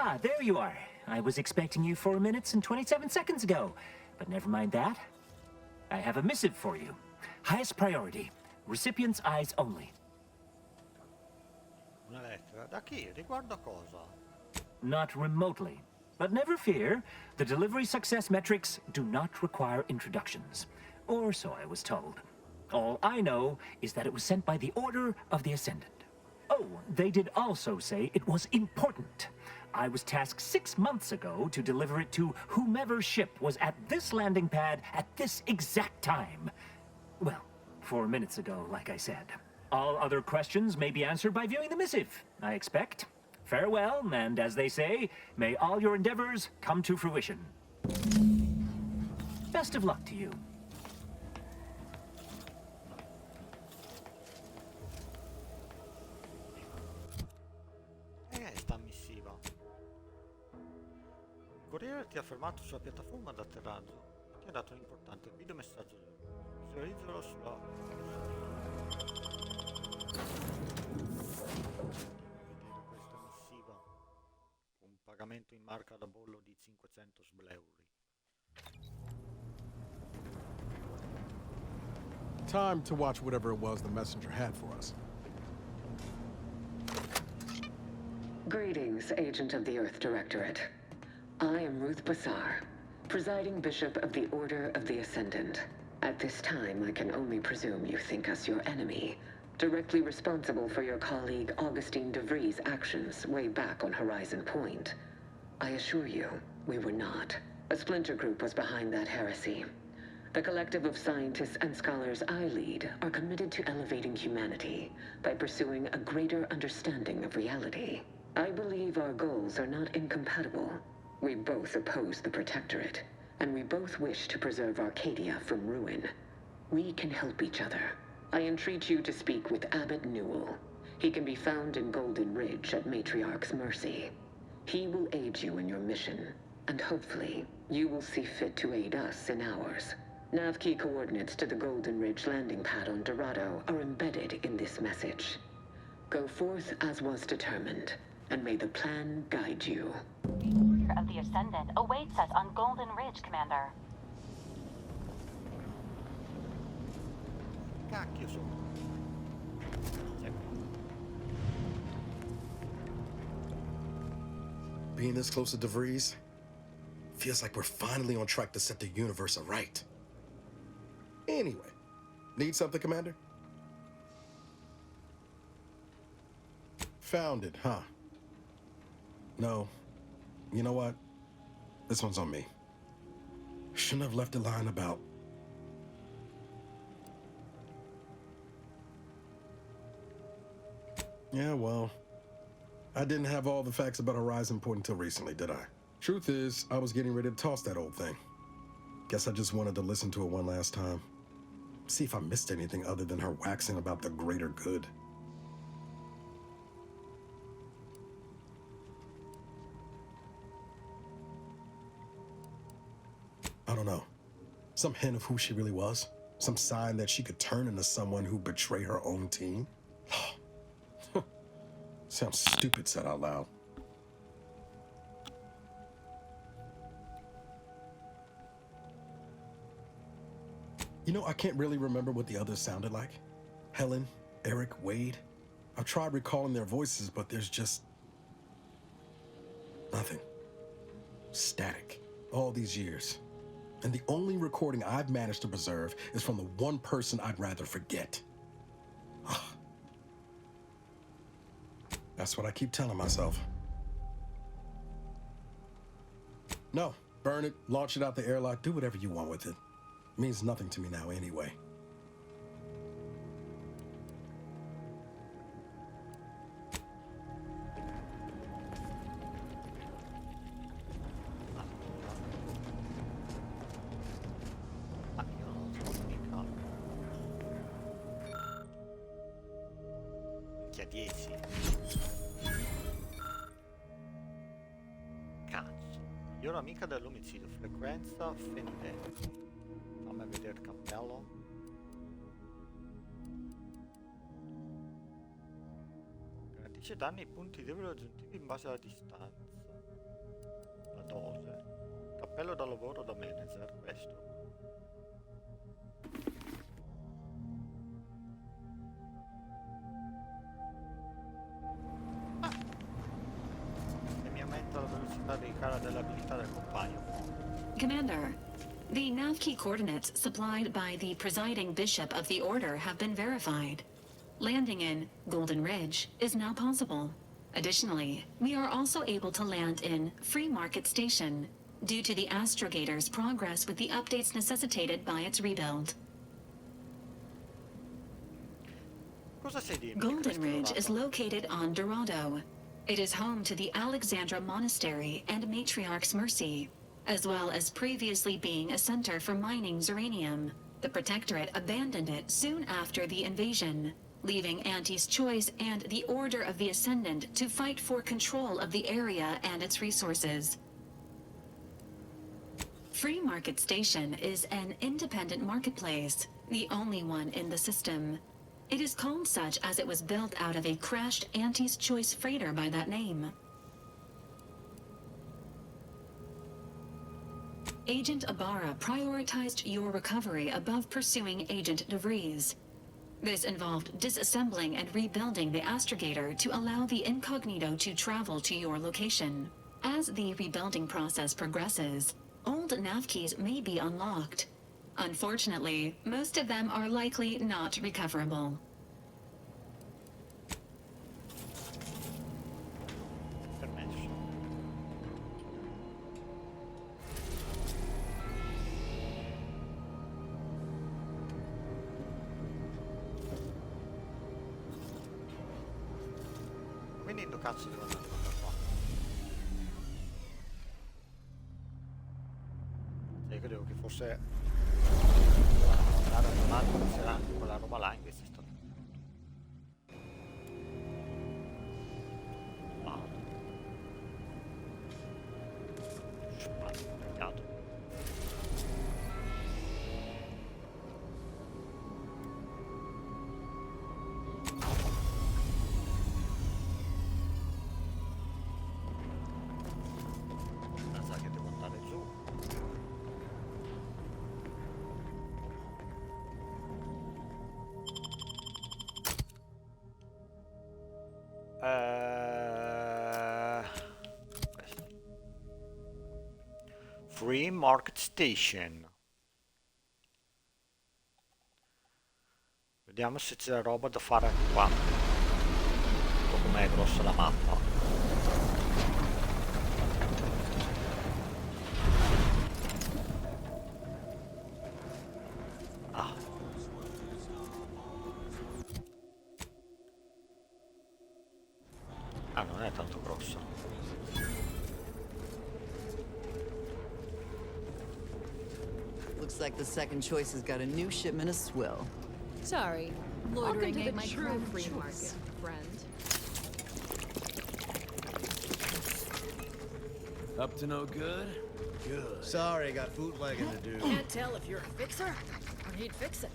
Ah, there you are. I was expecting you 4 minutes and 27 seconds ago. But never mind that. I have a missive for you. Highest priority. Recipient's eyes only. Una lettera? Da chi? Riguardo a cosa? Not remotely. But never fear, the delivery success metrics do not require introductions. Or so I was told. All I know is that it was sent by the Order of the Ascendant. Oh, they did also say it was important. I was tasked 6 months ago to deliver it to whomever ship was at this landing pad at this exact time. Well, 4 minutes ago, like I said. All other questions may be answered by viewing the missive, I expect. Farewell, and as they say, may all your endeavors come to fruition. Best of luck to you. Sta missiva. Il corriere ti ha fermato sulla piattaforma d'atterraggio. Ti ha dato un importante videomessaggio. Visualizzalo sulla... Vedere questa missiva. Un pagamento in marca da bollo di 500 V.A.L.E.R.I.E. Time to watch whatever it was the messenger had for us. Greetings, Agent of the Earth Directorate. I am Ruth Bassar, presiding Bishop of the Order of the Ascendant. At this time, I can only presume you think us your enemy, directly responsible for your colleague Augustine de Vries' actions way back on Horizon Point. I assure you, we were not. A splinter group was behind that heresy. The collective of scientists and scholars I lead are committed to elevating humanity by pursuing a greater understanding of reality. I believe our goals are not incompatible. We both oppose the Protectorate, and we both wish to preserve Arcadia from ruin. We can help each other. I entreat you to speak with Abbot Newell. He can be found in Golden Ridge at Matriarch's Mercy. He will aid you in your mission, and hopefully, you will see fit to aid us in ours. Nav key coordinates to the Golden Ridge landing pad on Dorado are embedded in this message. Go forth as was determined, and may the plan guide you. The Order of the Ascendant awaits us on Golden Ridge, Commander. Cacchio sono. Being this close to de Vries feels like we're finally on track to set the universe aright. Anyway, need something, Commander? Found it, huh? No. You know what? This one's on me. Shouldn't have left a line about... Yeah, well, I didn't have all the facts about Horizon Point until recently, did I? Truth is, I was getting ready to toss that old thing. Guess I just wanted to listen to it one last time. See if I missed anything other than her waxing about the greater good. I don't know. Some hint of who she really was? Some sign that she could turn into someone who'd betray her own team? Sounds stupid said out loud. You know, I can't really remember what the others sounded like. Helen, Eric, Wade. I've tried recalling their voices, but there's just... nothing. Static. All these years. And the only recording I've managed to preserve is from the one person I'd rather forget. That's what I keep telling myself. No, burn it, launch it out the airlock, do whatever you want with it. It means nothing to me now anyway. Minchia, 10. Cazzo. Migliore amica dell'omicidio. Frequenza fendente. Fammi vedere il cappello. Garantisce danni ai punti deboli aggiuntivi in base alla distanza. Bello da lavoro da manager questo. E mi aumenta la velocità di ricarica dell'abilità del compagno. Commander, the nav key coordinates supplied by the presiding bishop of the order have been verified. Landing in Golden Ridge is now possible. Additionally, we are also able to land in Free Market Station due to the astrogator's progress with the updates necessitated by its rebuild. Cosa sai dirmi di Golden questo Ridge is Dorado? located on Dorado. It is home to the Alexandra Monastery and Matriarch's Mercy, as well as previously being a center for mining uranium. The Protectorate abandoned it soon after the invasion, leaving Auntie's Choice and the Order of the Ascendant to fight for control of the area and its resources. Free Market Station is an independent marketplace, the only one in the system. It is called such as it was built out of a crashed Auntie's Choice freighter by that name. Agent Ibarra prioritized your recovery above pursuing Agent DeVries. This involved disassembling and rebuilding the astrogator to allow the incognito to travel to your location. As the rebuilding process progresses, old nav keys may be unlocked. Unfortunately, most of them are likely not recoverable. Permesso. Quindi dove cazzo devo andare da qua? Cioè, io credevo che fosse andare da un altro che c'era anche quella roba là, invece è stato sbagliato. Sa che devo andare giù. Questo. Free Market Station. Vediamo se c'è roba da fare anche qua. Com'è grossa la mappa. Ah. Ah, non è tanto grossa. Looks like the second choice has got a new shipment of swill. Sorry, Welcome loitering to the ain't my true crap free choice. market, friend. Up to no good? Good. Sorry, got bootlegging to do. Can't tell if you're a fixer or need fixing.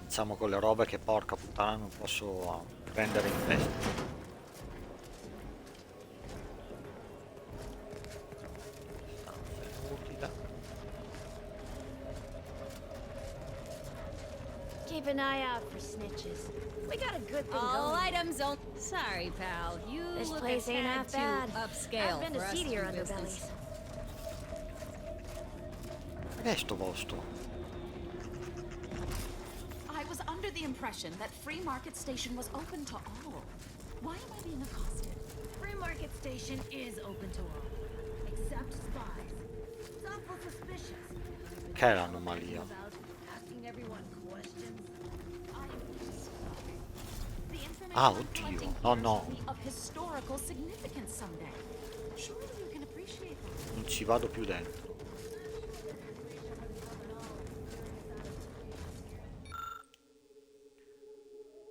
Iniziamo con le robe che porca puttana non posso prendere in testa. Keep an eye out for snitches. We got a good thing All going. items on. Sorry, pal. You This look place a ain't tad half too bad. upscale I've been for to us seedier to do business. underbellies. Che è sto posto? I was under the impression that Free Market Station was open to all. Why am I being accosted? Free Market Station is open to all, except spies. It's awful suspicious. Che è l'anomalia? About asking everyone questions. The information Ah, I'm oddio. collecting No, here no. should be of historical significance someday. Surely you can appreciate that. Non ci vado più dentro.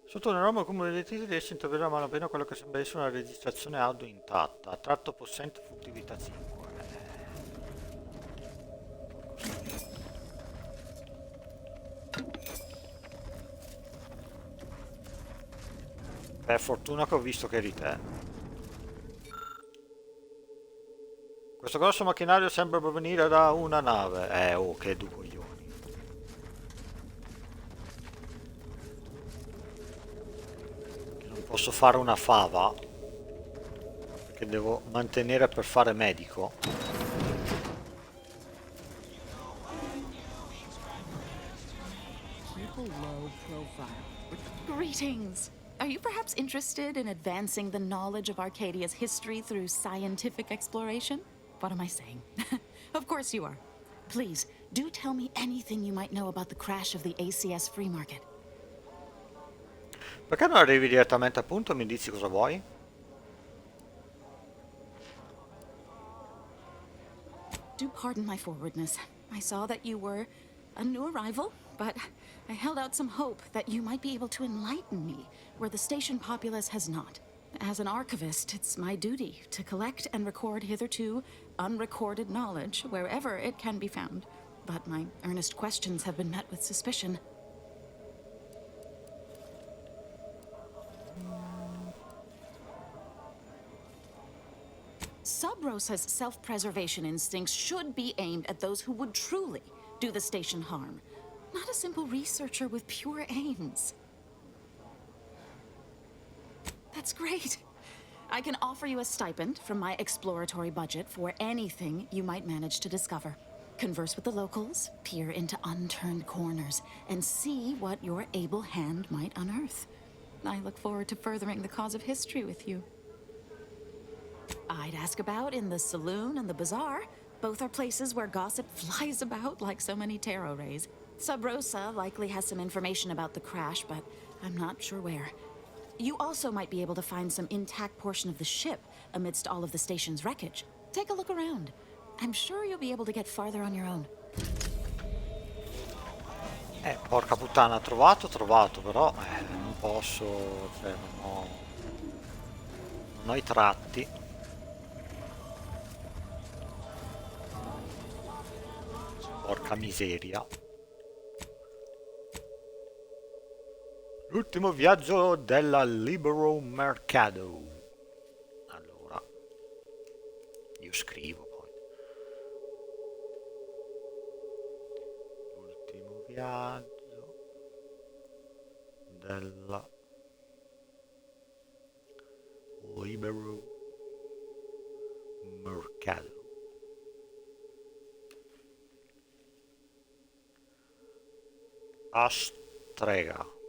Sotto una norma comune dei titoli riesce a intravedere a malapena quello che sembra essere una registrazione audio intatta. Tratto possente furtività 5. Per fortuna che ho visto che eri te. Questo grosso macchinario sembra provenire da una nave. Oh, che due coglioni. Che non posso fare una fava. Perché devo mantenere per fare medico. Greetings! Are you perhaps interested in advancing the knowledge of Arcadia's history through scientific exploration? What am I saying? Of course you are. Please, do tell me anything you might know about the crash of the ACS free market. Perché non arrivi direttamente al punto e mi dici cosa vuoi? Do pardon my forwardness. I saw that you were a new arrival, but I held out some hope that you might be able to enlighten me where the station populace has not. As an archivist, it's my duty to collect and record hitherto unrecorded knowledge wherever it can be found. But my earnest questions have been met with suspicion. Sub Rosa's self-preservation instincts should be aimed at those who would truly do the station harm, not a simple researcher with pure aims. That's great. I can offer you a stipend from my exploratory budget for anything you might manage to discover. Converse with the locals, peer into unturned corners, and see what your able hand might unearth. I look forward to furthering the cause of history with you. I'd ask about in the saloon and the bazaar. Both are places where gossip flies about like so many tarot rays. Sub Rosa likely has some information about the crash, but I'm not sure where. You also might be able to find some intact portion of the ship amidst all of the station's wreckage. Take a look around. I'm sure you'll be able to get farther on your own. Porca puttana, trovato, però non posso, cioè non ho i tratti. Porca miseria. L'ultimo viaggio della Libero Mercato. Allora, io scrivo poi. L'ultimo viaggio della Libero Mercato. Astrega.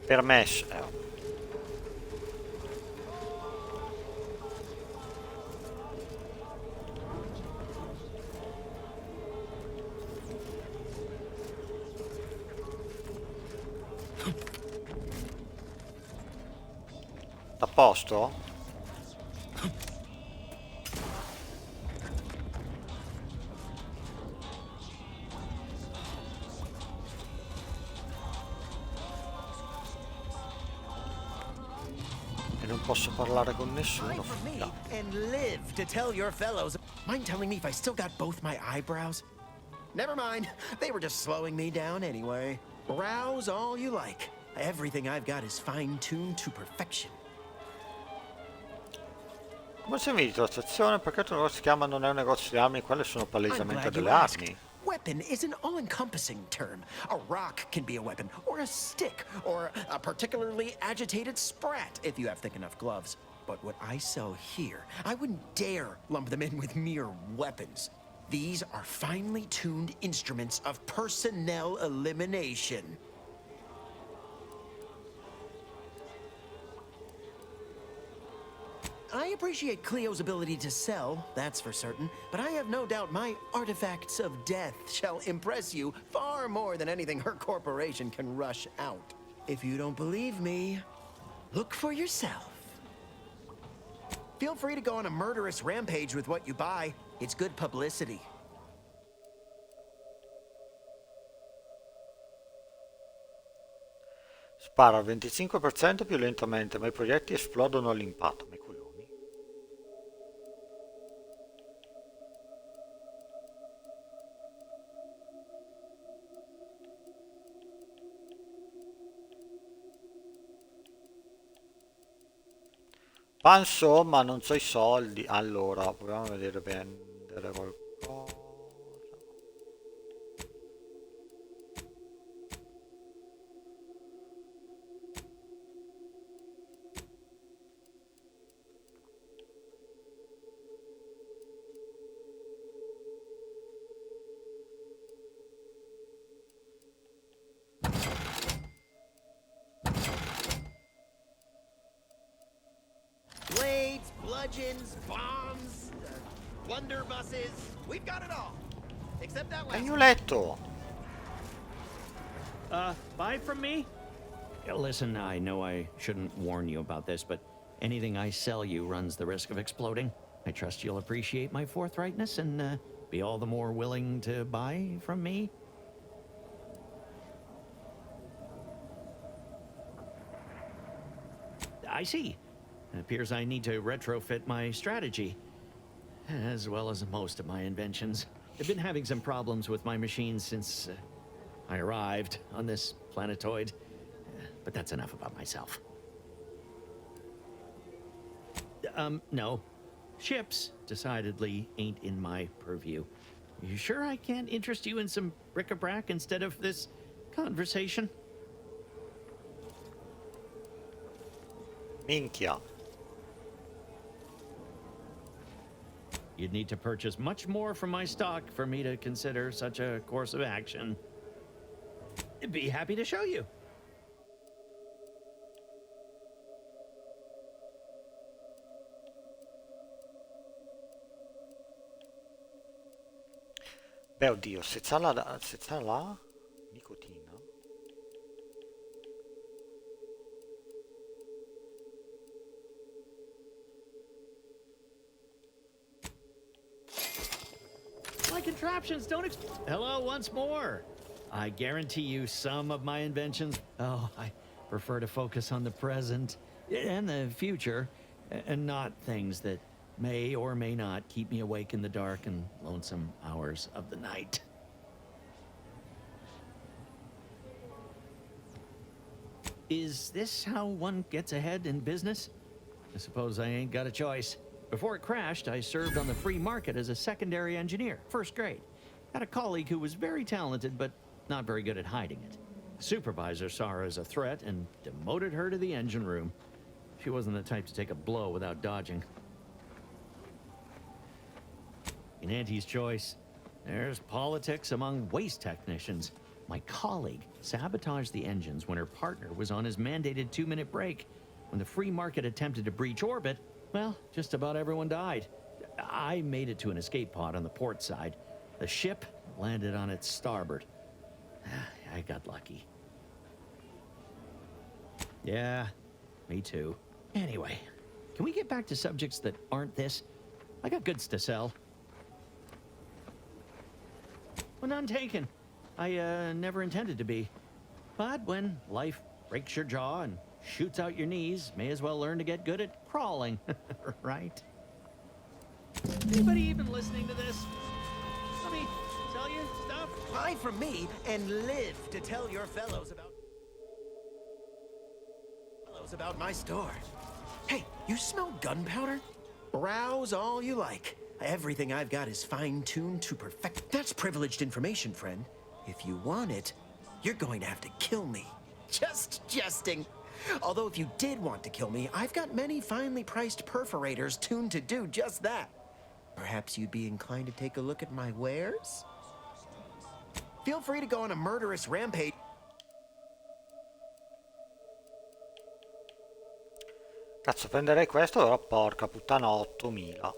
Permesso. A posto? Non posso parlare con nessuno. And live to tell your fellows. Mind telling me if I still got both my eyebrows? Never mind. They were just slowing me down anyway. Browse all you like. Everything I've got is fine-tuned to perfection. Come si invita la stazione? Perché il tuo negozio si chiama non è un negozio di armi? Quelle sono palesemente delle armi. Weapon is an all-encompassing term. A rock can be a weapon, or a stick, or a particularly agitated sprat if you have thick enough gloves. But what I sell here, I wouldn't dare lump them in with mere weapons. These are finely tuned instruments of personnel elimination. I appreciate Cleo's ability to sell, that's for certain, but I have no doubt my artifacts of death shall impress you far more than anything her corporation can rush out. If you don't believe me, look for yourself. Feel free to go on a murderous rampage with what you buy. It's good publicity. Spara al 25% più lentamente, ma i proiettili esplodono all'impatto. Ma i coglioni. Ma insomma, non so i soldi. Allora, proviamo a vedere vendere qualcosa. Blades, bludgeons, bombs, blunderbusses. We've got it all. Except that last Agnuletto! Buy from me? Listen, I know I shouldn't warn you about this, but anything I sell you runs the risk of exploding. I trust you'll appreciate my forthrightness and be all the more willing to buy from me. I see. It appears I need to retrofit my strategy, as well as most of my inventions. I've been having some problems with my machines since I arrived on this planetoid, but that's enough about myself. No. Ships decidedly ain't in my purview. You sure I can't interest you in some bric-a-brac instead of this conversation? Minchia. You'd need to purchase much more from my stock for me to consider such a course of action. I'd be happy to show you. Beh, oddio, se c'ha la nicotina. My contraptions don't Hello once more. I guarantee you some of my inventions. Oh, I prefer to focus on the present and the future, and not things that may or may not keep me awake in the dark and lonesome hours of the night. Is this how one gets ahead in business? I suppose I ain't got a choice. Before it crashed, I served on the free market as a secondary engineer, first grade. Had a colleague who was very talented, but not very good at hiding it. The supervisor saw her as a threat and demoted her to the engine room. She wasn't the type to take a blow without dodging. In Auntie's choice, there's politics among waste technicians. My colleague sabotaged the engines when her partner was on his mandated 2-minute break. When the free market attempted to breach orbit, well, just about everyone died. I made it to an escape pod on the port side. The ship landed on its starboard. I got lucky. Yeah, me too. Anyway, can we get back to subjects that aren't this? I got goods to sell. Well, none taken. I never intended to be. But when life breaks your jaw and shoots out your knees, may as well learn to get good at crawling, right? Anybody even listening to this? Let me tell you stuff. Buy from me and live to tell your fellows about my store. Hey, you smell gunpowder? Browse all you like. Everything I've got is fine-tuned to perfect. That's privileged information, friend. If you want it, you're going to have to kill me. Just jesting. Although if you did want to kill me, I've got many finely priced perforators tuned to do just that. Perhaps you'd be inclined to take a look at my wares? Feel free to go on a murderous rampage. Cazzo, prenderei questo, però porca puttana, 8000.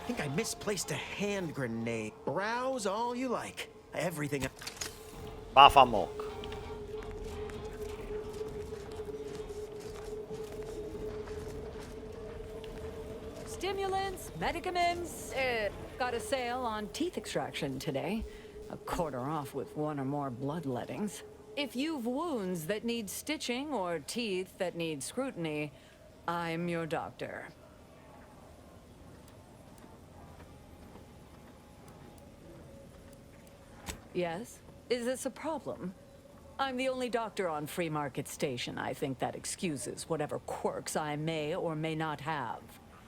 I think I misplaced a hand grenade. Browse all you like. Everything. Bafamok. stimulants, medicaments. Got a sale on teeth extraction today. A quarter off with one or more bloodlettings. If you've wounds that need stitching or teeth that need scrutiny, I'm your doctor. Yes? Is this a problem? I'm the only doctor on Free Market Station. I think that excuses whatever quirks I may or may not have.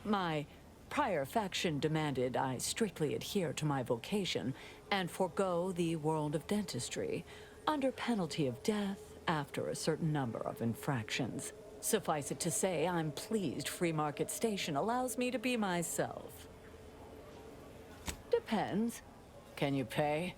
My prior faction demanded I strictly adhere to my vocation and forego the world of dentistry, under penalty of death after a certain number of infractions. Suffice it to say, I'm pleased Free Market Station allows me to be myself. Depends. Can you pay?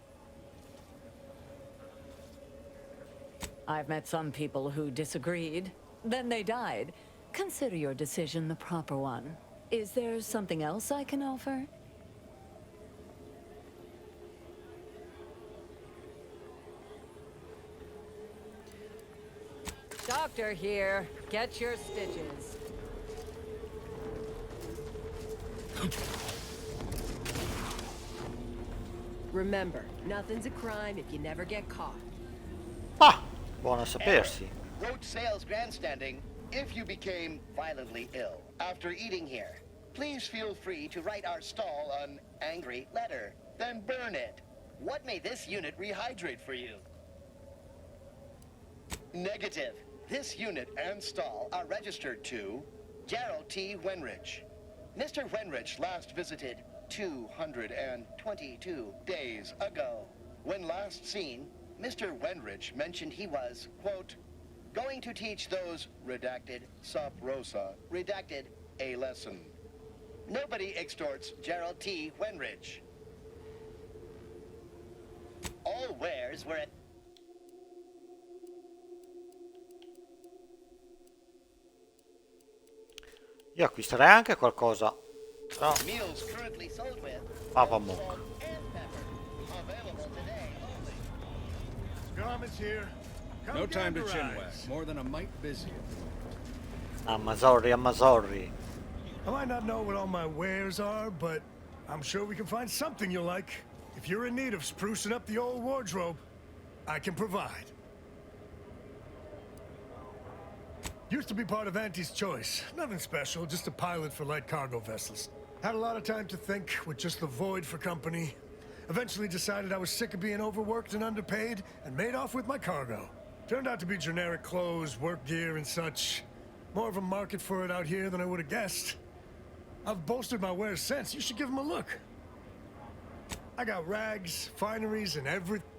I've met some people who disagreed. Then they died. Consider your decision the proper one. Is there something else I can offer? Doctor here. Get your stitches. Remember, nothing's a crime if you never get caught. Ah, buono a sapersi. Road sales grandstanding if you became violently ill after eating here. Please feel free to write our stall an angry letter, then burn it. What may this unit rehydrate for you? Negative. This unit and stall are registered to Gerald T. Wenrich. Mr. Wenrich last visited 222 days ago. When last seen, Mr. Wenrich mentioned he was, quote, going to teach those, redacted, sub rosa, redacted, a lesson. Nobody extorts Gerald T. Wenrich. All wares were at... Io acquisterei anche qualcosa. Però... Papa Mook. Garments here. No time to chinwag. More than a mite busy. Amazorri, Amazorri. I might not know what all my wares are, but I'm sure we can find something you'll like. If you're in need of sprucing up the old wardrobe, I can provide. Used to be part of Auntie's Choice. Nothing special, just a pilot for light cargo vessels. Had a lot of time to think with just the void for company. Eventually decided I was sick of being overworked and underpaid and made off with my cargo. Turned out to be generic clothes, work gear, and such. More of a market for it out here than I would have guessed. I've bolstered my wares since. You should give them a look. I got rags, fineries, and everything.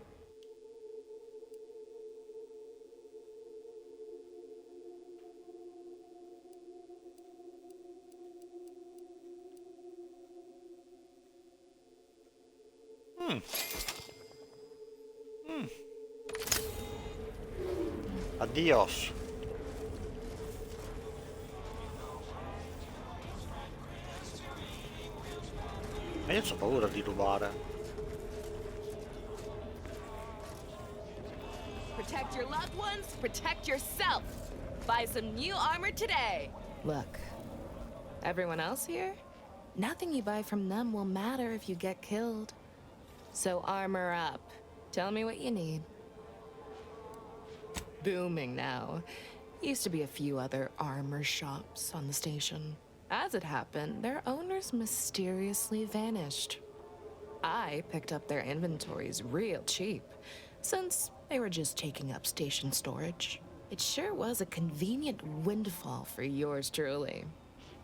Adios. Ma io ho paura di rubare. Protect your loved ones, protect yourself. Buy some new armor today. Look, everyone else here? Nothing you buy from them will matter if you get killed. So armor up. Tell me what you need. Booming now. Used to be a few other armor shops on the station. As it happened, their owners mysteriously vanished. I picked up their inventories real cheap, since they were just taking up station storage. It sure was a convenient windfall for yours truly.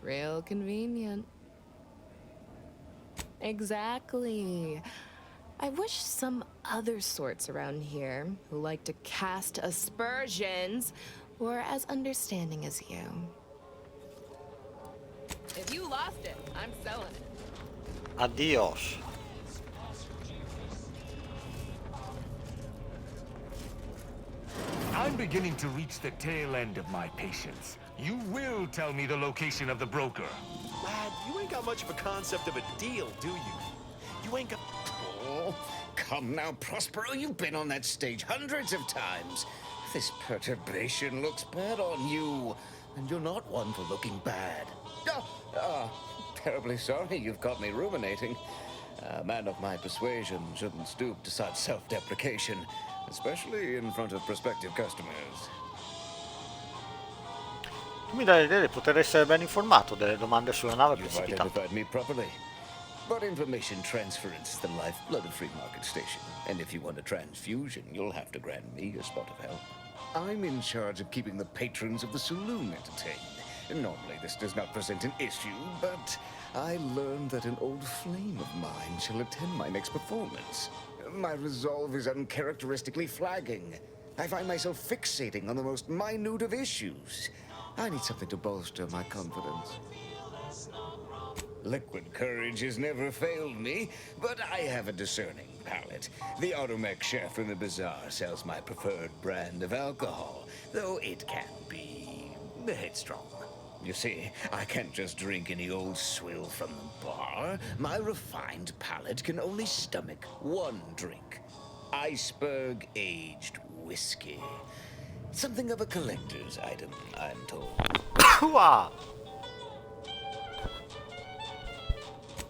Real convenient. Exactly. I wish some other sorts around here who like to cast aspersions were as understanding as you. If you lost it, I'm selling it. Adios. I'm beginning to reach the tail end of my patience. You will tell me the location of the broker. Lad, you ain't got much of a concept of a deal, do you? You ain't got... Oh, come now, Prospero. You've been on that stage hundreds of times. This perturbation looks bad on you. And you're not one for looking bad. terribly sorry you've caught me ruminating. A man of my persuasion shouldn't stoop to such self-deprecation, especially in front of prospective customers. Tu mi dai l'idea di poter essere ben informato delle domande sulla nave You've precipitante. identified me properly. But information transference is the lifeblood of Free Market Station. And if you want a transfusion, you'll have to grant me a spot of help. I'm in charge of keeping the patrons of the saloon entertained. Normally this does not present an issue, but I learned that an old flame of mine shall attend my next performance. My resolve is uncharacteristically flagging. I find myself fixating on the most minute of issues. I need something to bolster my confidence. Liquid courage has never failed me, but I have a discerning palate. The automech chef in the bazaar sells my preferred brand of alcohol, though it can be headstrong. You see, I can't just drink any old swill from the bar. My refined palate can only stomach one drink. Iceberg-aged whiskey. Something of a collector's item, I'm told. Wow.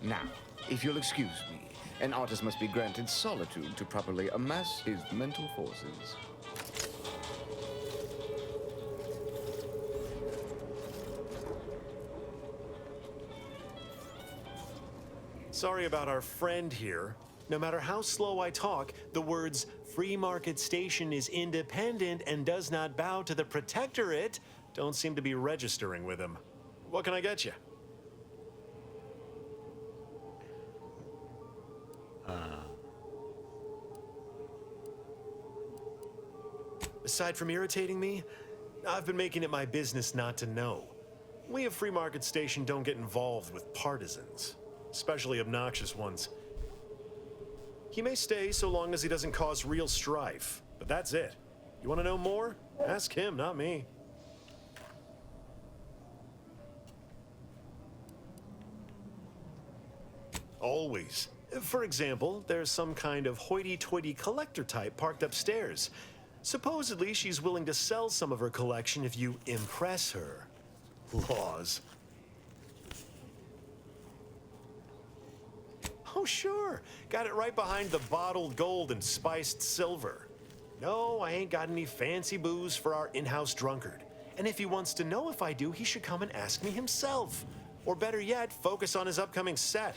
Now, if you'll excuse me, an artist must be granted solitude to properly amass his mental forces. Sorry about our friend here. No matter how slow I talk, the words Free Market Station is independent and does not bow to the Protectorate don't seem to be registering with him. What can I get you? Aside from irritating me, I've been making it my business not to know. We at Free Market Station don't get involved with partisans, especially obnoxious ones. He may stay so long as he doesn't cause real strife, but that's it. You want to know more? Ask him, not me. Always. For example, there's some kind of hoity-toity collector type parked upstairs. Supposedly, she's willing to sell some of her collection if you impress her. Laws. Oh, sure. Got it right behind the bottled gold and spiced silver. No, I ain't got any fancy booze for our in-house drunkard. And if he wants to know if I do, he should come and ask me himself. Or better yet, focus on his upcoming set.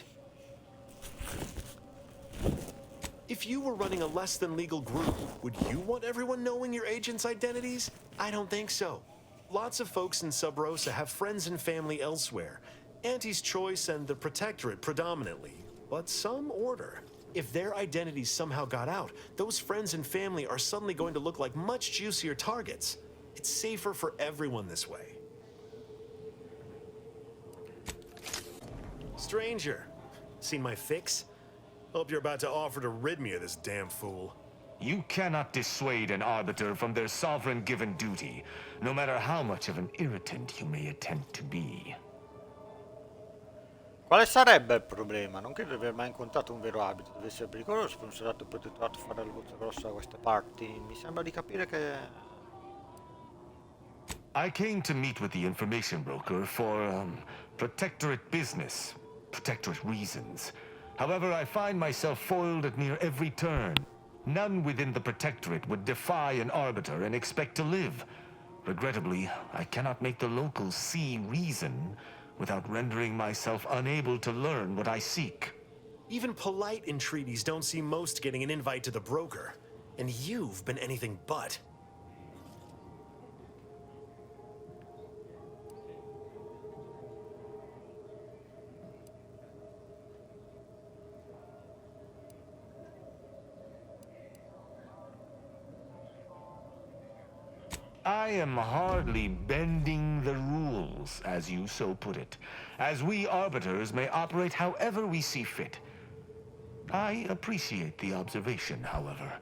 If you were running a less than legal group, would you want everyone knowing your agents' identities? I don't think so. Lots of folks in Sub Rosa have friends and family elsewhere. Auntie's Choice and the Protectorate predominantly, but some order. If their identities somehow got out, those friends and family are suddenly going to look like much juicier targets. It's safer for everyone this way. Stranger, seen my fix? Hope you're about to offer to rid me of this damn fool. You cannot dissuade an arbiter from their sovereign given duty, no matter how much of an irritant you may attempt to be. Quale sarebbe il problema? Non credo di aver mai incontrato un vero abito. Deve essere pericoloso per un soldato protettato a fare la voce grossa da queste parti. Mi sembra di capire che... I came to meet with the information broker for, Protectorate business, Protectorate reasons. However, I find myself foiled at near every turn. None within the Protectorate would defy an arbiter and expect to live. Regrettably, I cannot make the locals see reason without rendering myself unable to learn what I seek. Even polite entreaties don't see most getting an invite to the broker. And you've been anything but. I am hardly bending the rules, as you so put it, as we arbiters may operate however we see fit. I appreciate the observation, however.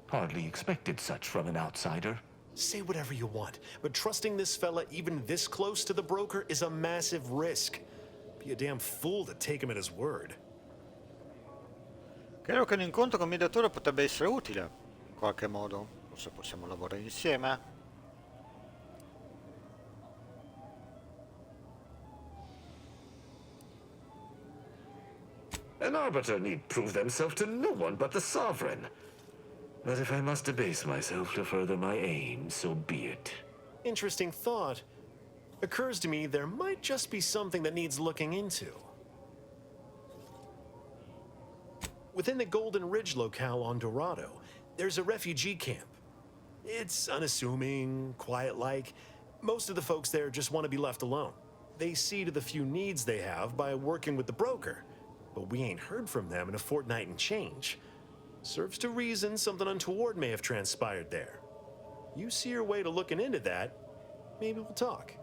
Hardly expected such from an outsider. Say whatever you want, but trusting this fella even this close to the broker is a massive risk. Be a damn fool to take him at his word. Credo che un incontro con il mediatore potrebbe essere utile, in qualche modo. Forse possiamo lavorare insieme. An arbiter need prove themselves to no one but the sovereign. But if I must debase myself to further my aim, so be it. Interesting thought. Occurs to me there might just be something that needs looking into. Within the Golden Ridge locale on Dorado, there's a refugee camp. It's unassuming, quiet-like. Most of the folks there just want to be left alone. They see to the few needs they have by working with the broker. But we ain't heard from them in a fortnight and change. Serves to reason something untoward may have transpired there. You see your way to looking into that, maybe we'll talk.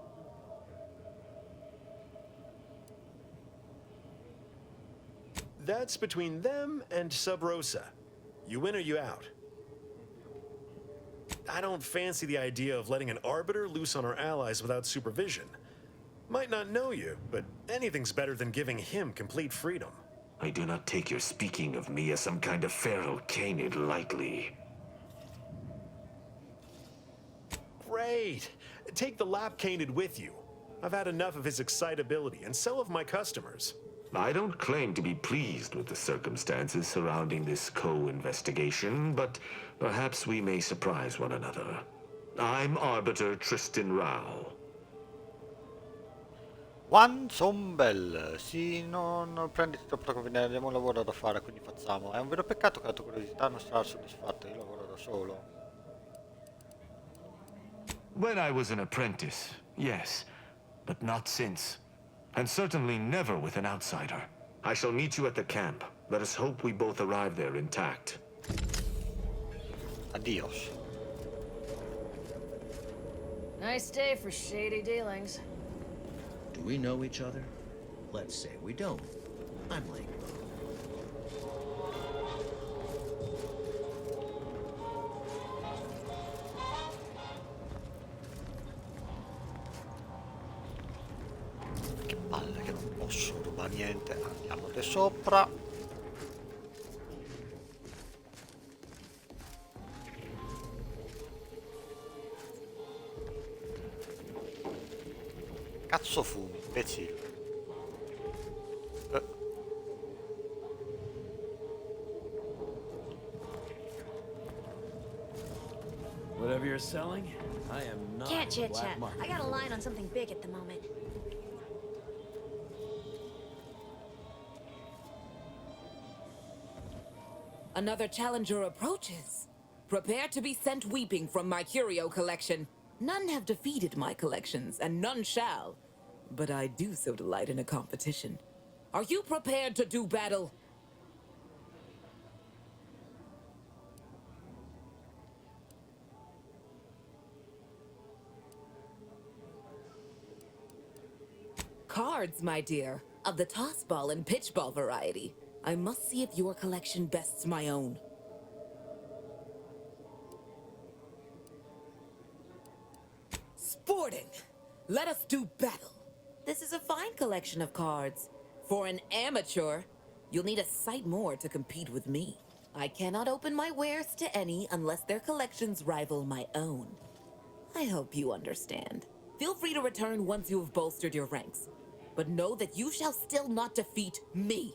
That's between them and Sub Rosa. You in or you out? I don't fancy the idea of letting an arbiter loose on our allies without supervision. Might not know you, but anything's better than giving him complete freedom. I do not take your speaking of me as some kind of feral canid lightly. Great! Take the lap canid with you. I've had enough of his excitability, and so have my customers. I don't claim to be pleased with the circumstances surrounding this co-investigation, but perhaps we may surprise one another. I'm Arbiter Tristan Rao. One Sombel, sì, non prenditi troppo come ne abbiamo un lavoro da fare, quindi facciamo. È un vero peccato che la tua curiosità non sarà soddisfatta, io lavoro da solo. When I was an apprentice, yes, but not since. And certainly never with an outsider. I shall meet you at the camp. Let us hope we both arrive there intact. Adios. Nice day for shady dealings. Do we know each other? Let's say we don't. I'm late. Che palle che non posso rubare niente. Andiamo di sopra. Cazzo fumi, imbecille. Whatever you're selling, I am not Can't chit black chat. market. I got a line on something big at the moment. Another challenger approaches. Prepare to be sent weeping from my curio collection. None have defeated my collections, and none shall. But I do so delight in a competition. Are you prepared to do battle? Cards, my dear, of the toss ball and pitch ball variety. I must see if your collection bests my own. Sporting! Let us do battle. This is a fine collection of cards. For an amateur, you'll need a sight more to compete with me. I cannot open my wares to any unless their collections rival my own. I hope you understand. Feel free to return once you have bolstered your ranks. But know that you shall still not defeat me.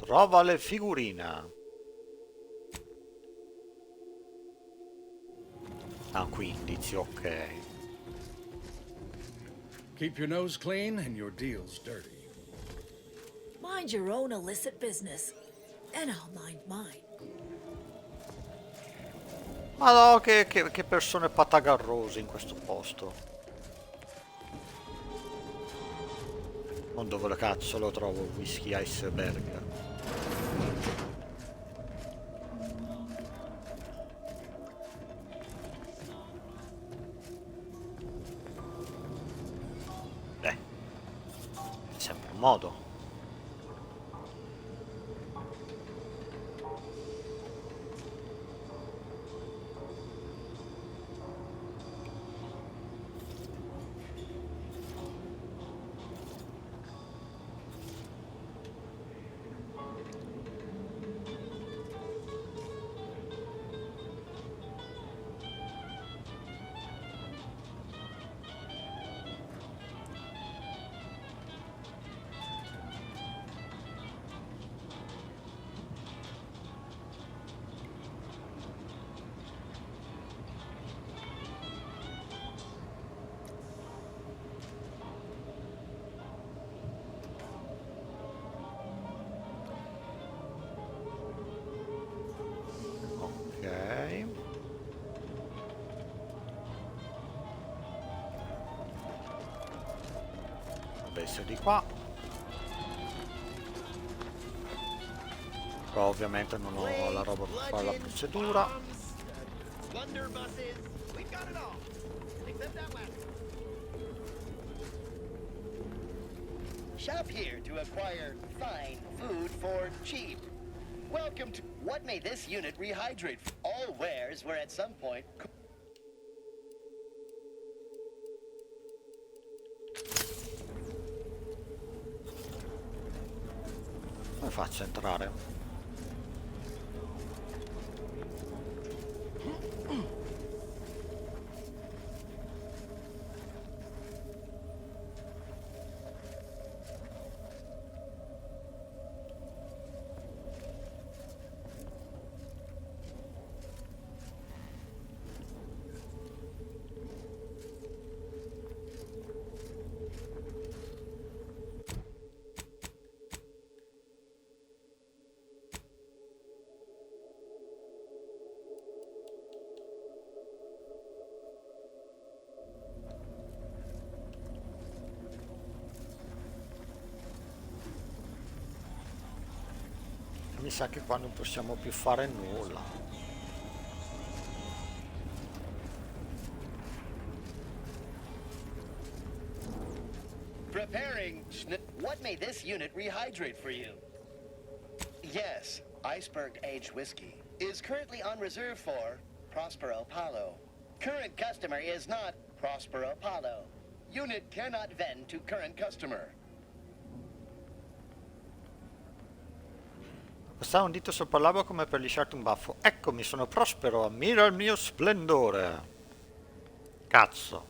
Trova le figurine. Ah, 15, ok. Keep your nose clean and your deals dirty. Mind your own illicit business, and I'll mind mine. Ma no, che persone patagarrose in questo posto. Non dove cazzo lo trovo, whisky iceberg. Beh, è sempre un modo. dovrebbe essere di qua. Qua ovviamente non ho la roba per fare la procedura. Shop here to acquire fine food for cheap. Welcome to what made this unit rehydrate. All wares were at some point. Come faccio a entrare? Mi sa che qua non possiamo più fare nulla. Preparing. What made this unit rehydrate for you? Yes, iceberg aged whiskey is currently on reserve for Prospero Palo. Current customer is not Prospero Palo. Unit cannot vend to current customer. Passare un dito sopra il labbro come per lisciarti un baffo. Eccomi, sono Prospero, ammira il mio splendore. Cazzo.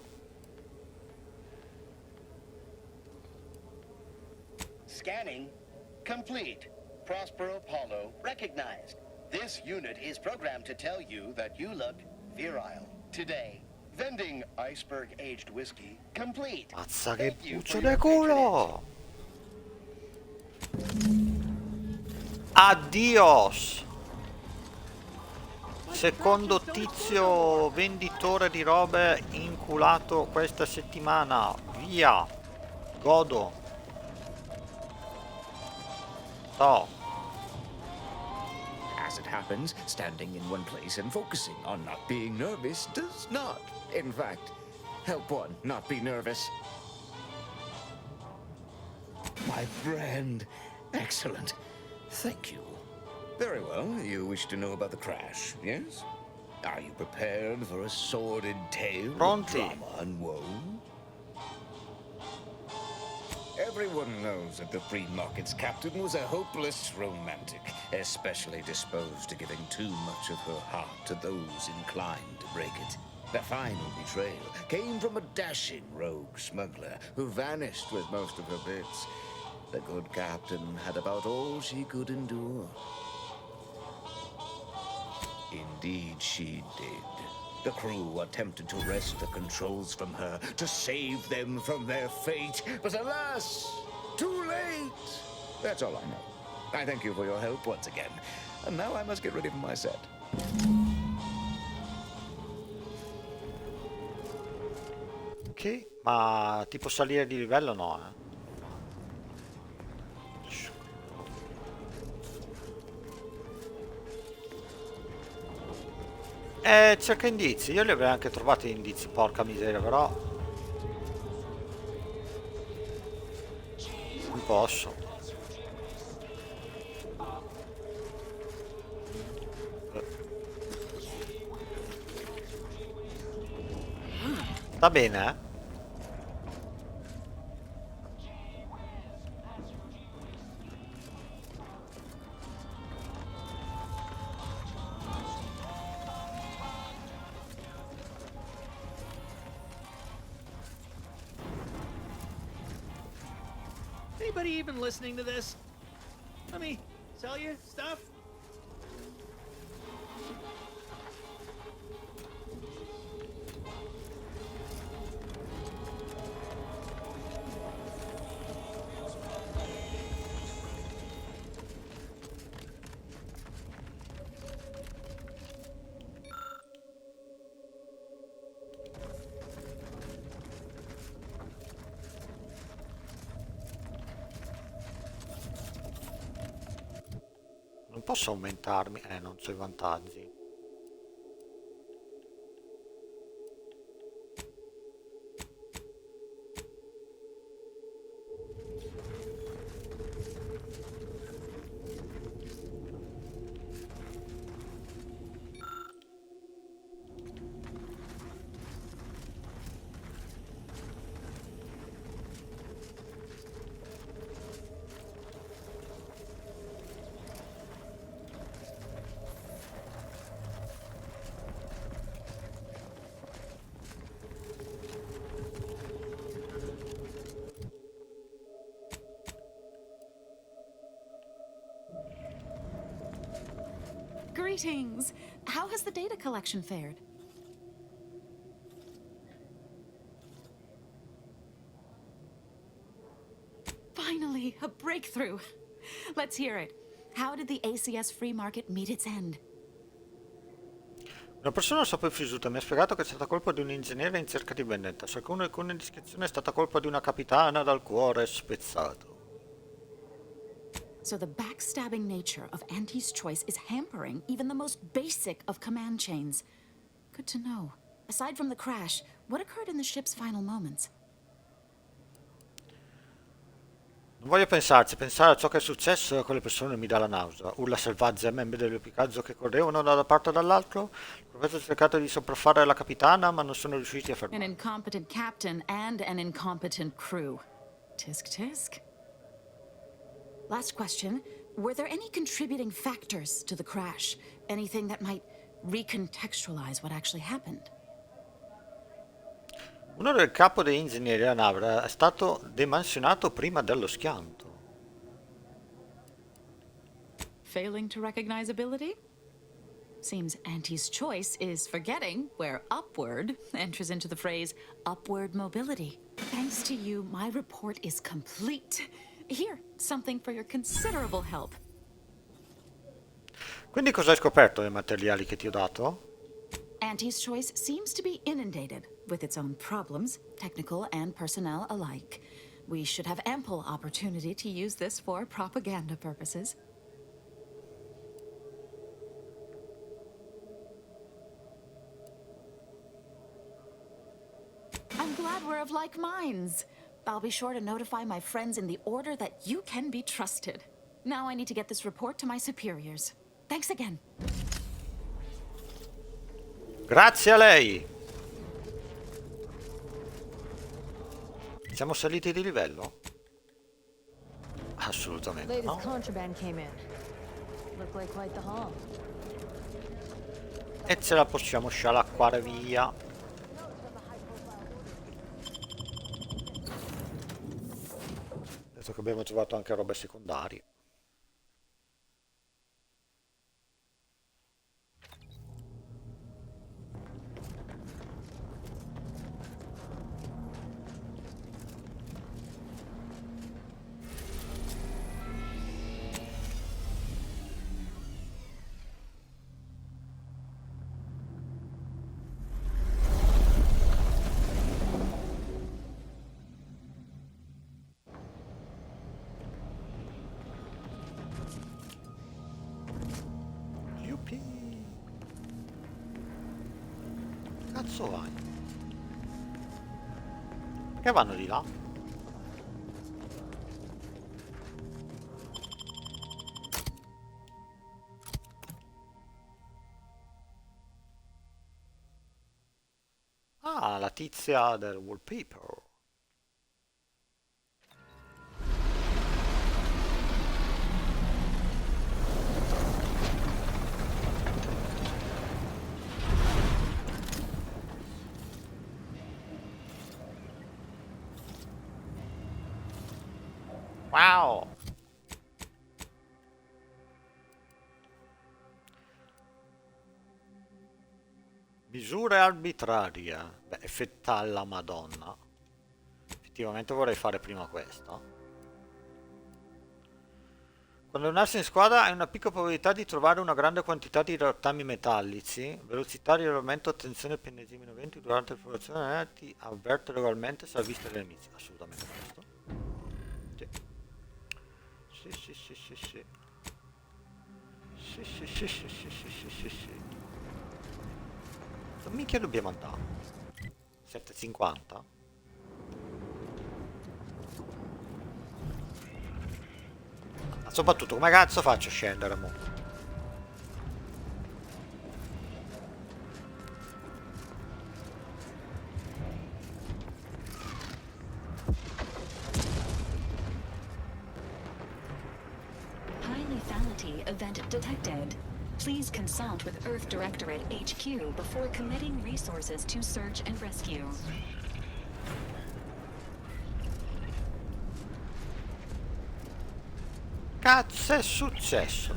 Scanning complete. Prospero Palo recognized. This unit is programmed to tell you that you look virile today. Vending iceberg aged whiskey complete. Mazza che puccio di culo. Addios. Secondo tizio venditore di robe inculato questa settimana. Via. Godo. No. As it happens, standing in one place and focusing on not being nervous does not, in fact, help one not be nervous. My friend. Excellent. Thank you. Very well. You wish to know about the crash, yes? Are you prepared for a sordid tale of drama and woe? Everyone knows that the free market's captain was a hopeless romantic, especially disposed to giving too much of her heart to those inclined to break it. The final betrayal came from a dashing rogue smuggler who vanished with most of her bits. The good captain had about all she could endure. Indeed she did. The crew attempted to wrest the controls from her, to save them from their fate. But alas, too late! That's all I know. I thank you for your help once again. And now I must get ready for my set. Ok, ma tipo salire di livello no, cerca indizi, io li avrei anche trovati gli indizi, porca miseria, però non posso. Va bene, eh? Anybody even listening to this? Let me sell you stuff? Non posso aumentarmi? Non so i vantaggi. Greetings. How has the data collection fared? Finally, a breakthrough. Let's hear it. How did the ACS free market meet its end? Una persona sopravvissuta mi ha spiegato che è stata colpa di un ingegnere in cerca di vendetta. Secondo alcune descrizioni è stata colpa di una capitana dal cuore spezzato. So the backstabbing nature of Auntie's choice is hampering even the most basic of command chains. Good to know. Aside from the crash, what occurred in the ship's final moments? Non voglio pensarci, pensare a ciò che è successo a quelle persone mi dà la nausea. Urla selvagge a membri dell'equipaggio che correvano da una parte o dall'altro. Il professore ha cercato di sopraffare la capitana, ma non sono riusciti a An fermarla. incompetent captain and an incompetent crew. Tisk tisk. Last question. Were there any contributing factors to the crash? Anything that might recontextualize what actually happened? Uno del capo degli ingegneri della nave è stato demansionato prima dello schianto. Failing to recognize ability? Seems Auntie's choice is forgetting where upward enters into the phrase upward mobility. Thanks to you, my report is complete. Here, something for your considerable help. Quindi cosa hai scoperto dei materiali che ti ho dato? Auntie's choice seems to be inundated with its own problems, technical and personnel alike. We should have ample opportunity to use this for propaganda purposes. I'm glad we're of like minds. I'll be sure to notify my friends in the order that you can be trusted. Now I need to get this report to my superiors. Thanks again. Grazie a lei! Siamo saliti di livello? Assolutamente Latest no. contraband came in. Looked like quite the haul. E ce la possiamo scialacquare via. Adesso che abbiamo trovato anche robe secondarie. Cazzo vai? Perché vanno di là? Ah, la tizia del wallpaper. Wow! Misure arbitrarie. Beh, effetta alla Madonna. Effettivamente vorrei fare prima questa. Quando allenarsi in squadra hai una piccola probabilità di trovare una grande quantità di rottami metallici. Velocità di rilevamento, attenzione ai pennesimi moventi durante l'esplorazione ti avverte regolarmente se la vista dei nemici. Assolutamente questo. Sì. Sì. Sì. Dove minchia dobbiamo andare? 7,50? Ma soprattutto come cazzo faccio a scendere mo? High lethality event detected. Please consult with Earth Directorate HQ before committing resources to search and rescue. Cazzo è successo?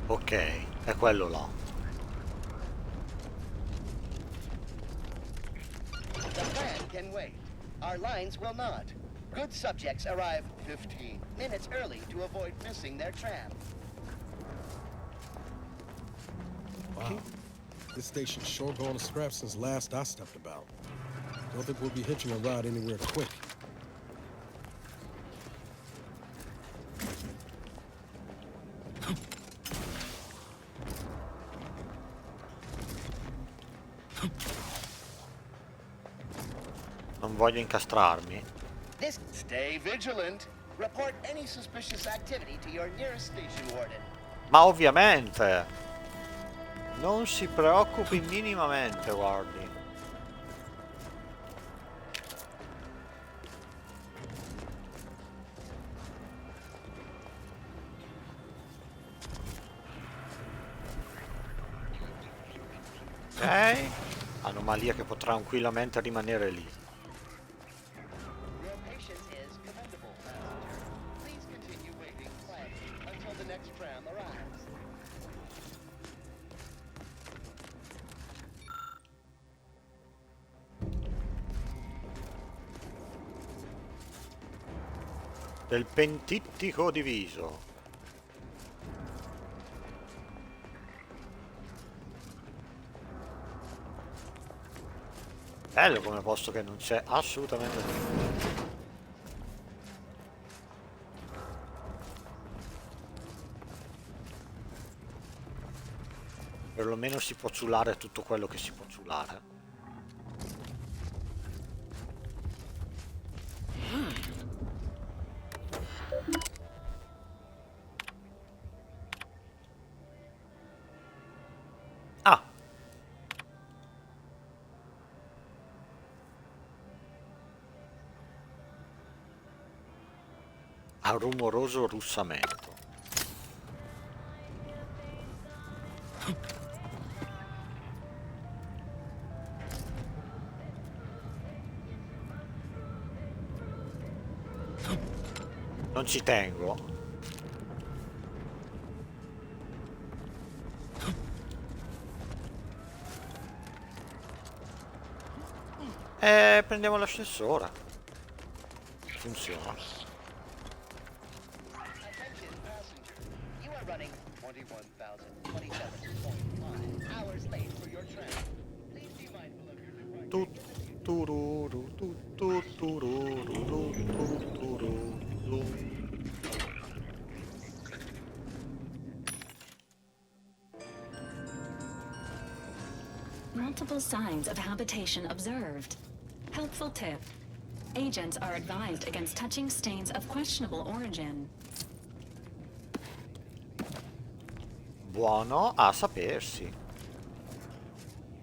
Ok, è quello là. The plan can wait. Our lines will not. Good subjects arrive 15 minutes early to avoid missing their tram. Wow. This station's sure going to scrap since last I stepped about. Don't think we'll be hitching a ride anywhere quick. Non voglio incastrarmi. Stay vigilant. Report any suspicious activity to your nearest station warden. Ma ovviamente. Non si preoccupi minimamente, guardi. Ok. Anomalia che può tranquillamente rimanere lì. Your patience is commendable, passenger. Please continue waiting quietly until the next tram arrives. Del pentittico diviso. Bello come posto che non c'è assolutamente niente. Perlomeno si può ciulare tutto quello che si può ciulare. Ah! A rumoroso russamento. Non ci tengo. Prendiamo l'ascensore. Funziona. Attention passenger. You are running 21,027.5 hours late for your tram. Please be mindful of your departure. Tuttururu, tuttururu, tuttururu. Multiple signs of habitation observed. Helpful tip. Agents are advised against touching stains of questionable origin. Buono a sapersi.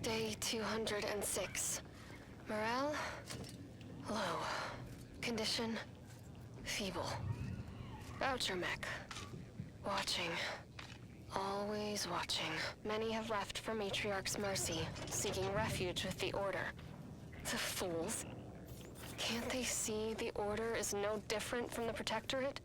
Day 206. Morale? Low. Condition? Feeble. Voucher mech. Watching. Always watching. Many have left for Matriarch's mercy, seeking refuge with the Order. The fools. Can't they see the Order is no different from the Protectorate?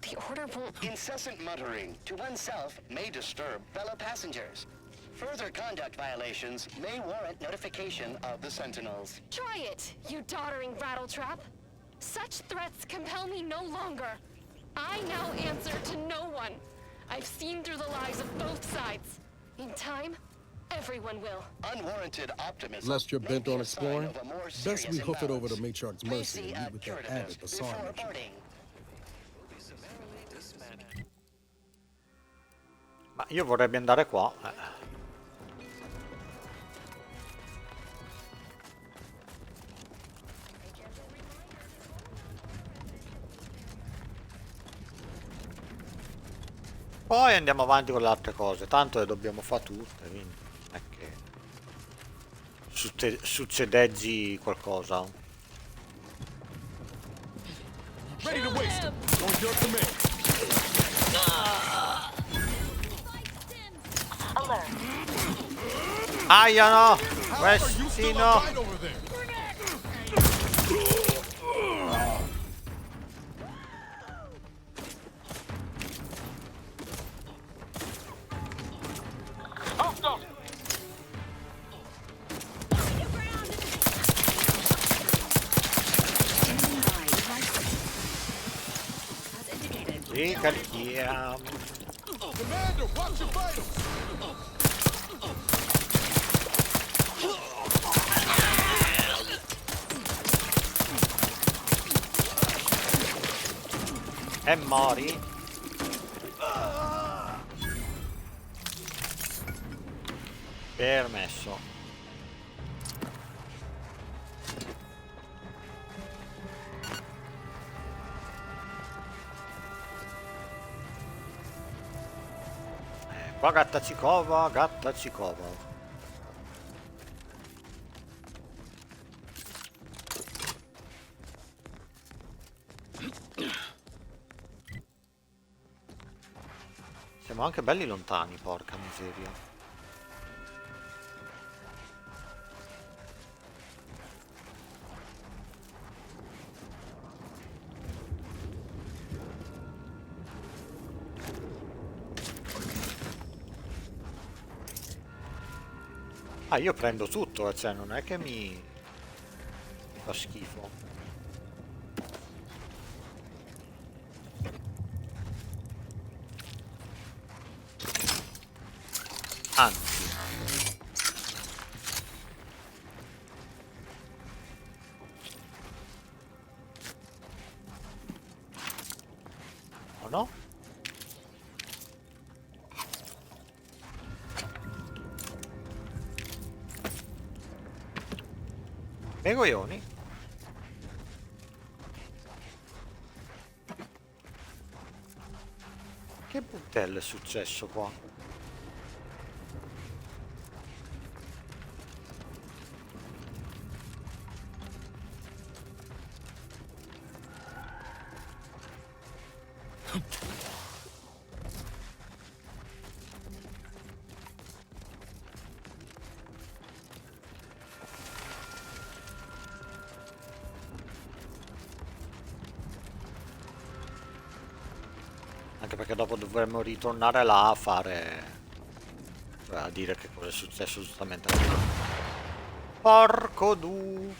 The Order won't... Incessant muttering to oneself may disturb fellow passengers. Further conduct violations may warrant notification of the Sentinels. Try it, you doddering rattletrap! Such threats compel me no longer. I now answer to no one. I've seen through the lies of both sides. In time, Everyone will. Unwarranted optimism. Lest you're may bent be on a sign exploring, of a more best serious we hoof it over to imbalance. Matriarch's Please mercy see and meet with that curative added Bassar before mentioned. boarding. Ma io vorrei andare qua. Poi andiamo avanti con le altre cose. Tanto le dobbiamo fare tutte, quindi non è che succedeggi qualcosa. Ready to waste it. Don't jerk the man. Aia no! Questino! Ricarichiamo. Commander, watch your vitals. E mori. Permesso. Qua gatta cicova, gatta cicova. Siamo anche belli lontani, porca miseria. Ah, io prendo tutto, cioè non è che mi fa schifo. Anzi. O no? E coglioni. Che buttelle è successo qua? Anche perché dopo dovremmo ritornare là a fare... cioè a dire che cosa è successo giustamente. Porco du...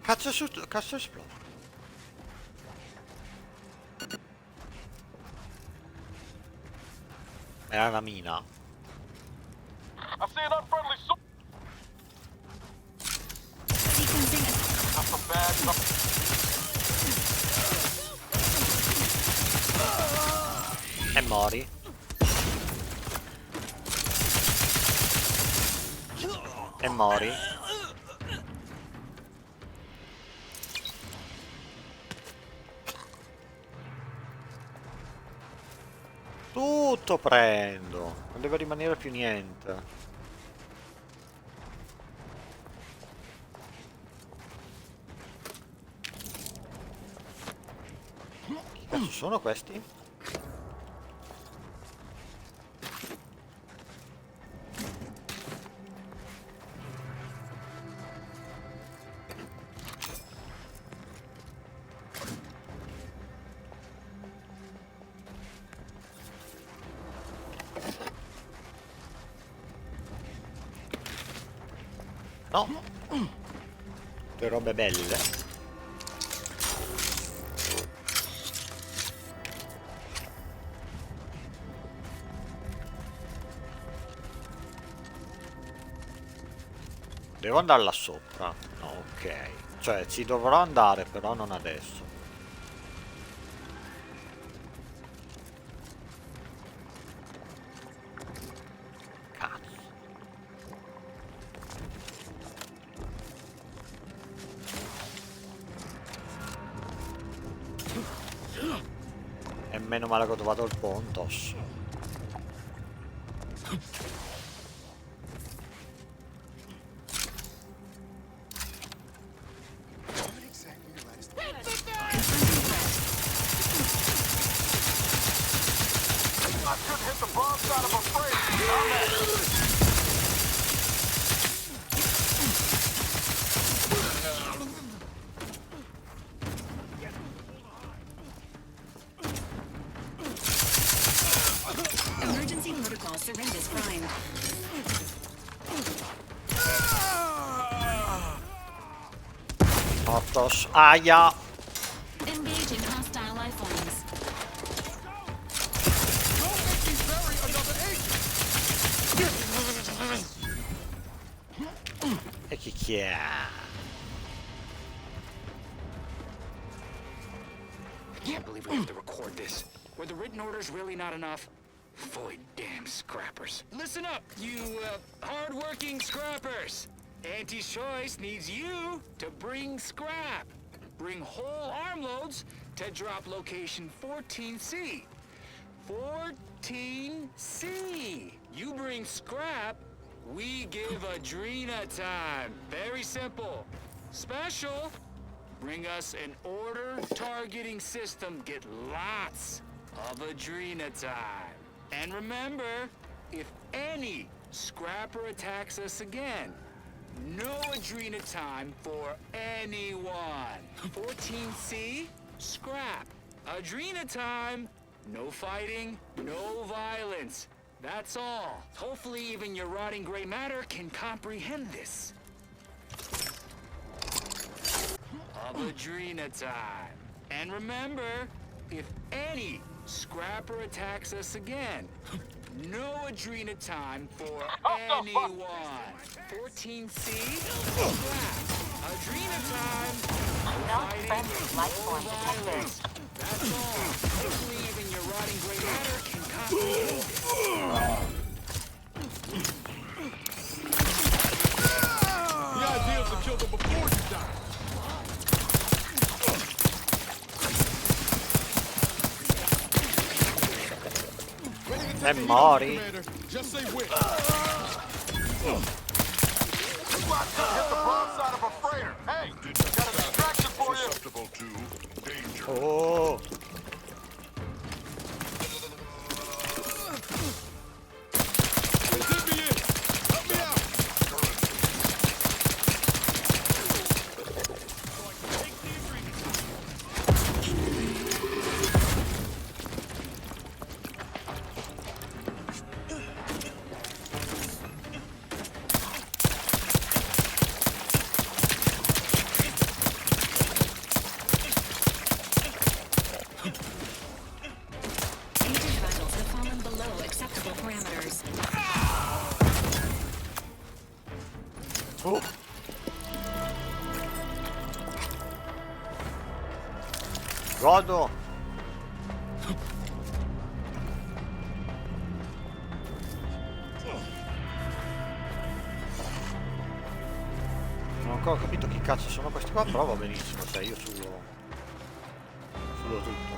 Cazzo esplode. Era una mina. I see an unfriendly soldier. That's a bad. E mori. E mori. Tutto prendo. Non deve rimanere più niente. Che cazzo sono questi? No, le robe belle. Devo andare là sopra. Ok. Cioè, ci dovrò andare, però non adesso. Cazzo. E meno male che ho trovato il pontos. Emergency protocol syringes primed. Mortos. Aia. Engaging hostile life forms. E chi è? I can't believe we have to record this. Were the written orders really not enough? Void damn scrappers. Listen up, you hard-working scrappers. Auntie's Choice needs you to bring scrap. Bring whole armloads to drop location 14C. 14C. You bring scrap, we give Adrena time. Very simple. Special. Bring us an order targeting system. Get lots of Adrena time. And remember, if any scrapper attacks us again, no Adrena time for anyone. 14C, scrap. Adrena time, no fighting, no violence. That's all. Hopefully even your rotting gray matter can comprehend this. Of Adrena time. And remember, if any scrapper attacks us again, no Adrena time for anyone. 14C, scrap. Adrena time, no fighting, no violence. That's all. Hopefully even your rotting gray matter can comprehend this. The idea is to kill them before you die. E mori. Just say when. Hit the broadside of a freighter. Hey, got a distraction for you. Susceptible to danger. Oh. Godo. Non ho ancora capito chi cazzo sono questi qua, però va benissimo, sai, io sudo tutto.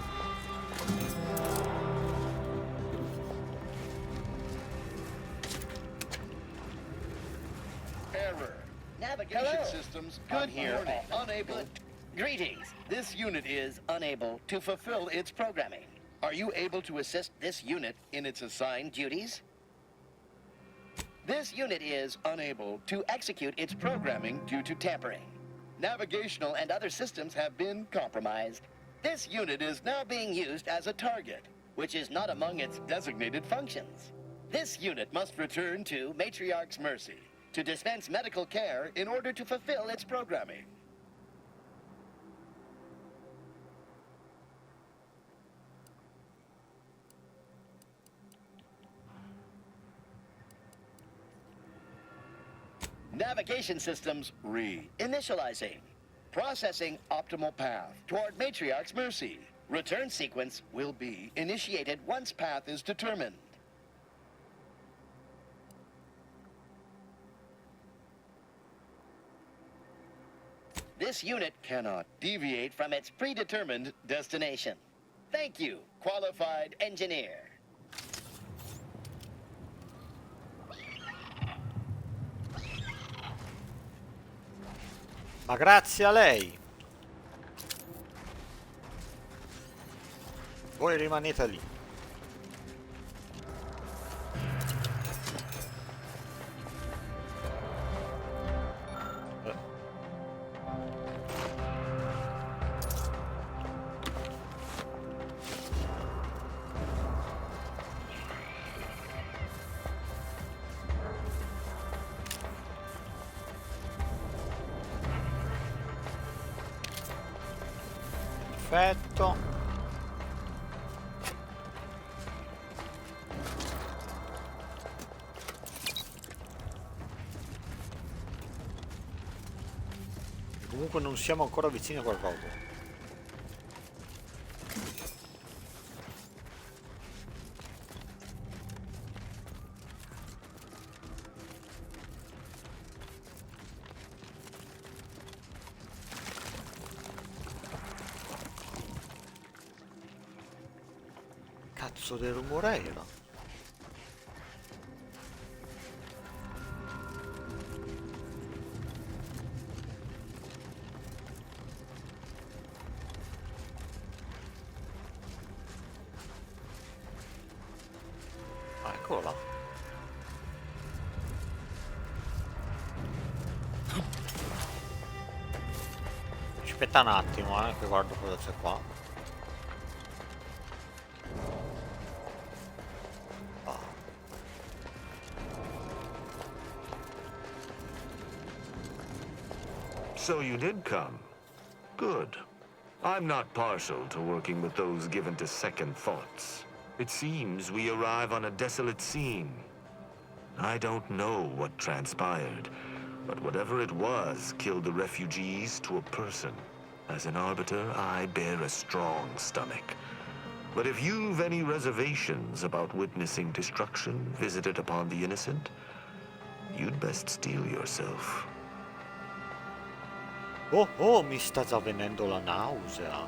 Error. Navigation systems on here are unable. Greetings. This unit is unable to fulfill its programming. Are you able to assist this unit in its assigned duties? This unit is unable to execute its programming due to tampering. Navigational and other systems have been compromised. This unit is now being used as a target, which is not among its designated functions. This unit must return to Matriarch's mercy to dispense medical care in order to fulfill its programming. Navigation systems re-initializing. Processing optimal path toward Matriarch's mercy. Return sequence will be initiated once path is determined. This unit cannot deviate from its predetermined destination. Thank you, qualified engineer. Ma grazie a lei. Voi rimanete lì. Perfetto. Comunque non siamo ancora vicini a qualcosa. Cazzo del rumore era? Ah, eccolo là. Aspetta un attimo, che guardo cosa c'è qua. So you did come. Good. I'm not partial to working with those given to second thoughts. It seems we arrive on a desolate scene. I don't know what transpired, but whatever it was killed the refugees to a person. As an arbiter, I bear a strong stomach. But if you've any reservations about witnessing destruction visited upon the innocent, you'd best steel yourself. Oh, mi sta già venendo la nausea.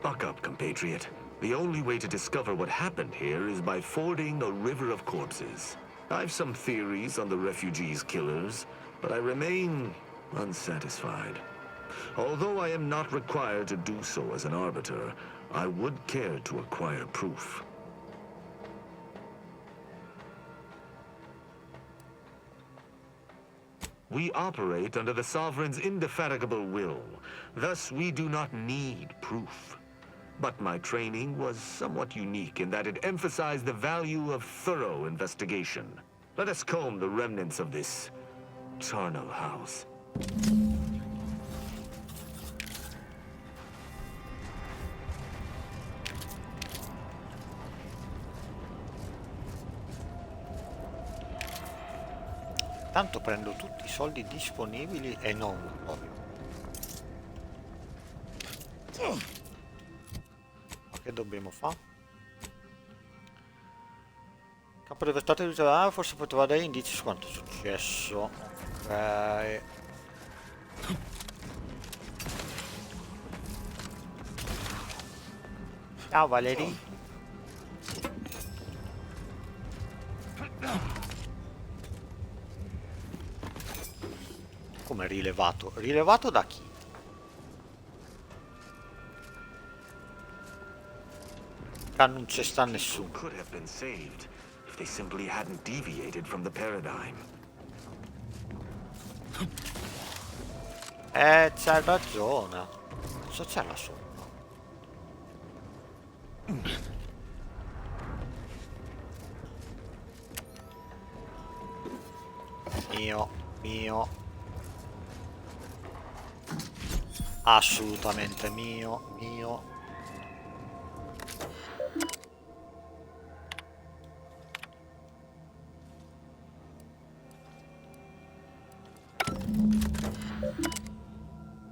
Buck up, compatriot. The only way to discover what happened here is by fording a river of corpses. I've some theories on the refugees' killers, but I remain unsatisfied. Although I am not required to do so as an arbiter, I would care to acquire proof. We operate under the Sovereign's indefatigable will. Thus, we do not need proof. But my training was somewhat unique in that it emphasized the value of thorough investigation. Let us comb the remnants of this charnel house. Tanto prendo tutti i soldi disponibili e non proprio. Ma che dobbiamo fare? Capo deve stare di riservare, forse poteva dare indizi su quanto è successo. Ok. Ciao Valerie. Come rilevato? Rilevato da chi? Non c'è sta nessuno. Could have been saved if they simply hadn't deviated from the paradigm. C'hai ragione. Cosa c'è là sopra? Mio. Assolutamente mio.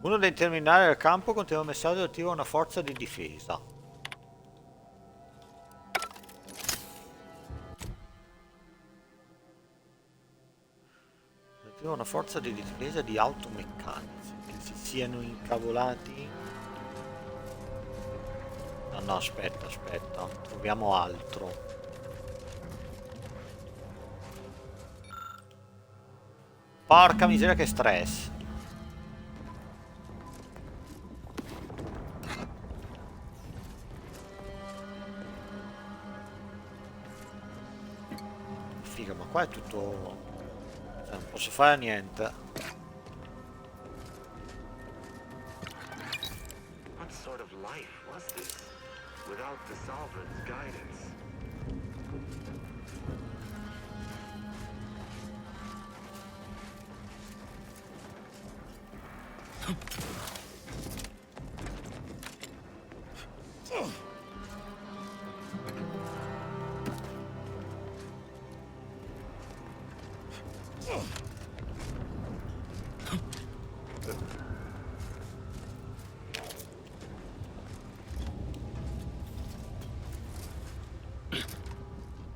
Uno dei terminali del campo contiene un messaggio che attiva una forza di difesa. Attiva una forza di difesa di automeccanici. Che si siano incavolati. No, no, aspetta. Troviamo altro. Porca miseria che stress. Figa, ma qua è tutto... cioè, non posso fare niente. What sort of life was this without the Sovereign's guidance?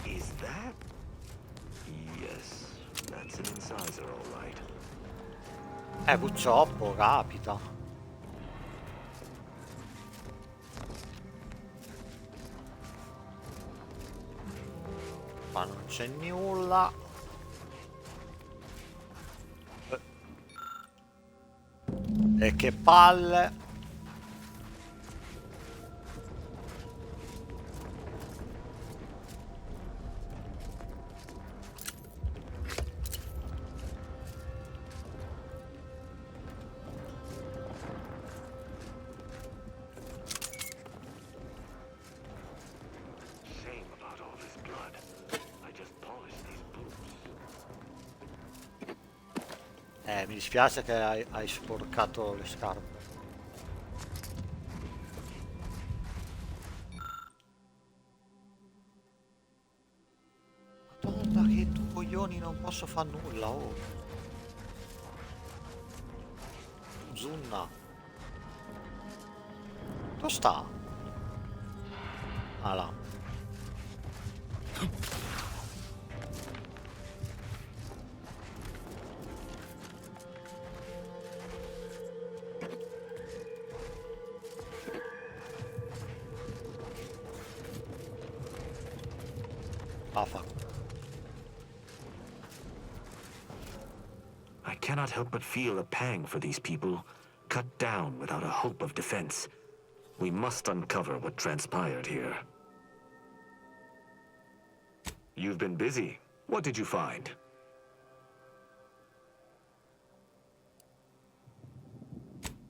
Is that? Yes, that's an incisor, all right. Purtroppo capita. Ma non c'è nulla. E che palle. Mi dispiace che hai sporcato le scarpe. Madonna, che tu coglioni, non posso fare nulla, oh. Zunna. Dove sta? Ah là. I cannot help but feel a pang for these people, cut down without a hope of defense. We must uncover what transpired here. You've been busy. What did you find?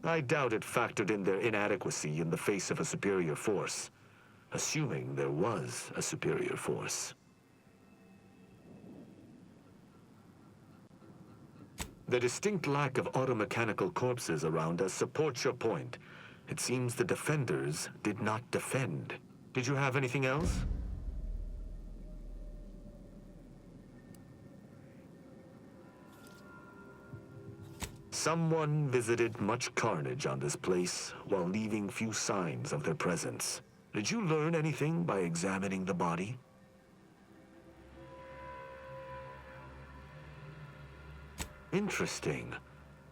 I doubt it factored in their inadequacy in the face of a superior force, assuming there was a superior force. The distinct lack of automechanical corpses around us supports your point. It seems the defenders did not defend. Did you have anything else? Someone visited much carnage on this place while leaving few signs of their presence. Did you learn anything by examining the body? Interesting.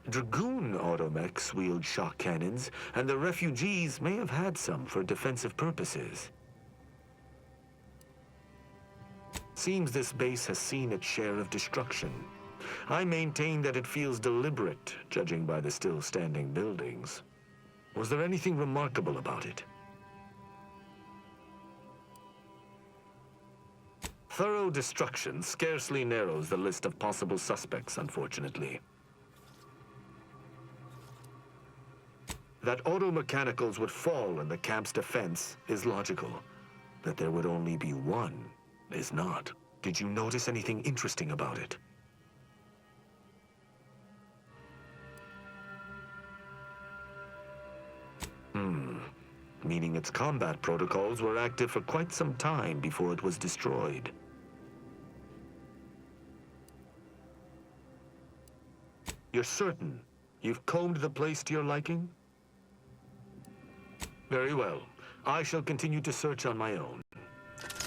Dragoon automechs wield shock cannons, and the refugees may have had some for defensive purposes. Seems this base has seen its share of destruction. I maintain that it feels deliberate, judging by the still standing buildings. Was there anything remarkable about it? Thorough destruction scarcely narrows the list of possible suspects, unfortunately. That automechanicals would fall in the camp's defense is logical. That there would only be one is not. Did you notice anything interesting about it? Meaning its combat protocols were active for quite some time before it was destroyed. You're certain You've combed the place to your liking? Very well. I shall continue to search on my own.